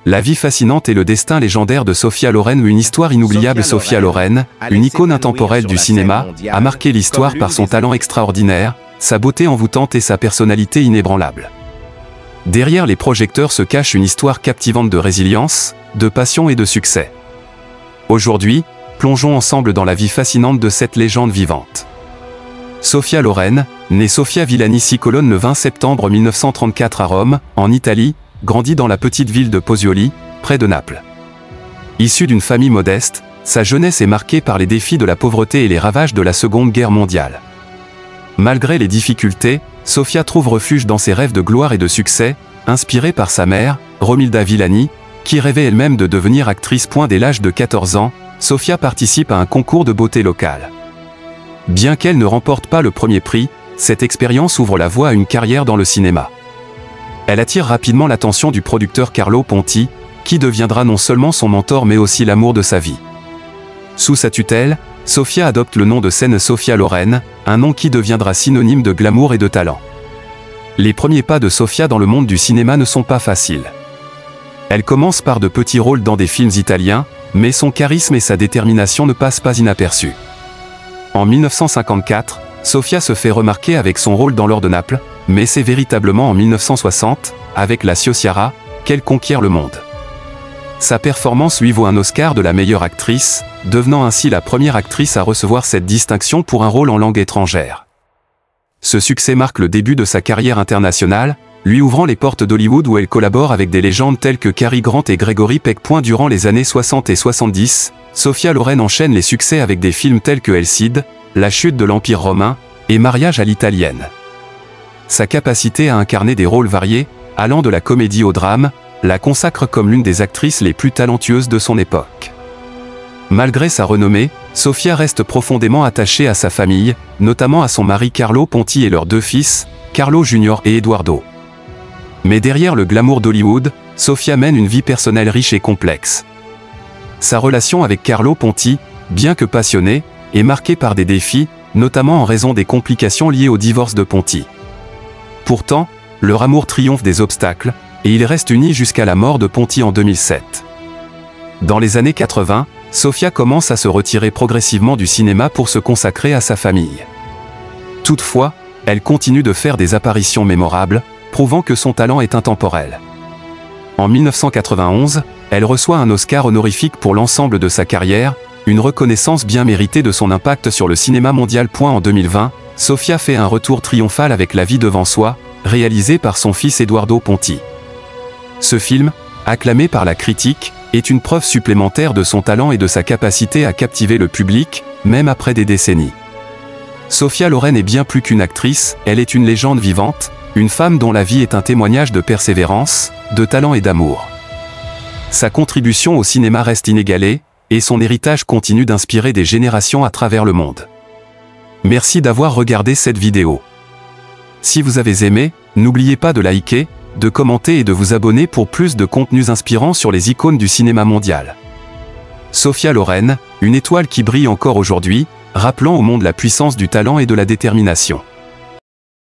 La vie fascinante et le destin légendaire de Sophia Loren, une histoire inoubliable. Sophia Loren, une icône intemporelle du cinéma, a marqué l'histoire par son talent extraordinaire, sa beauté envoûtante et sa personnalité inébranlable. Derrière les projecteurs se cache une histoire captivante de résilience, de passion et de succès. Aujourd'hui, plongeons ensemble dans la vie fascinante de cette légende vivante. Sophia Loren, née Sofia Villani Cicolone le 20 septembre 1934 à Rome, en Italie, grandit dans la petite ville de Pozzuoli, près de Naples. Issue d'une famille modeste, sa jeunesse est marquée par les défis de la pauvreté et les ravages de la Seconde Guerre mondiale. Malgré les difficultés, Sofia trouve refuge dans ses rêves de gloire et de succès, inspirée par sa mère, Romilda Villani, qui rêvait elle-même de devenir actrice. Dès l'âge de 14 ans, Sofia participe à un concours de beauté local. Bien qu'elle ne remporte pas le premier prix, cette expérience ouvre la voie à une carrière dans le cinéma. Elle attire rapidement l'attention du producteur Carlo Ponti, qui deviendra non seulement son mentor mais aussi l'amour de sa vie. Sous sa tutelle, Sofia adopte le nom de scène Sophia Loren, un nom qui deviendra synonyme de glamour et de talent. Les premiers pas de Sofia dans le monde du cinéma ne sont pas faciles. Elle commence par de petits rôles dans des films italiens, mais son charisme et sa détermination ne passent pas inaperçus. En 1954, Sofia se fait remarquer avec son rôle dans L'Or de Naples, mais c'est véritablement en 1960, avec La Ciociara, qu'elle conquiert le monde. Sa performance lui vaut un Oscar de la meilleure actrice, devenant ainsi la première actrice à recevoir cette distinction pour un rôle en langue étrangère. Ce succès marque le début de sa carrière internationale, lui ouvrant les portes d'Hollywood où elle collabore avec des légendes telles que Cary Grant et Gregory Peck. Durant les années 60 et 70, Sophia Loren enchaîne les succès avec des films tels que El Cid, La chute de l'Empire romain, et Mariage à l'italienne. Sa capacité à incarner des rôles variés, allant de la comédie au drame, la consacre comme l'une des actrices les plus talentueuses de son époque. Malgré sa renommée, Sofia reste profondément attachée à sa famille, notamment à son mari Carlo Ponti et leurs deux fils, Carlo Jr. et Eduardo. Mais derrière le glamour d'Hollywood, Sofia mène une vie personnelle riche et complexe. Sa relation avec Carlo Ponti, bien que passionnée, est marquée par des défis, notamment en raison des complications liées au divorce de Ponti. Pourtant, leur amour triomphe des obstacles, et ils restent unis jusqu'à la mort de Ponti en 2007. Dans les années 80, Sofia commence à se retirer progressivement du cinéma pour se consacrer à sa famille. Toutefois, elle continue de faire des apparitions mémorables, prouvant que son talent est intemporel. En 1991, elle reçoit un Oscar honorifique pour l'ensemble de sa carrière, une reconnaissance bien méritée de son impact sur le cinéma mondial. En 2020, Sofia fait un retour triomphal avec La vie devant soi, réalisé par son fils Eduardo Ponti. Ce film, acclamé par la critique, est une preuve supplémentaire de son talent et de sa capacité à captiver le public, même après des décennies. Sophia Loren est bien plus qu'une actrice, elle est une légende vivante, une femme dont la vie est un témoignage de persévérance, de talent et d'amour. Sa contribution au cinéma reste inégalée, et son héritage continue d'inspirer des générations à travers le monde. Merci d'avoir regardé cette vidéo. Si vous avez aimé, n'oubliez pas de liker, de commenter et de vous abonner pour plus de contenus inspirants sur les icônes du cinéma mondial. Sophia Loren, une étoile qui brille encore aujourd'hui, rappelant au monde la puissance du talent et de la détermination.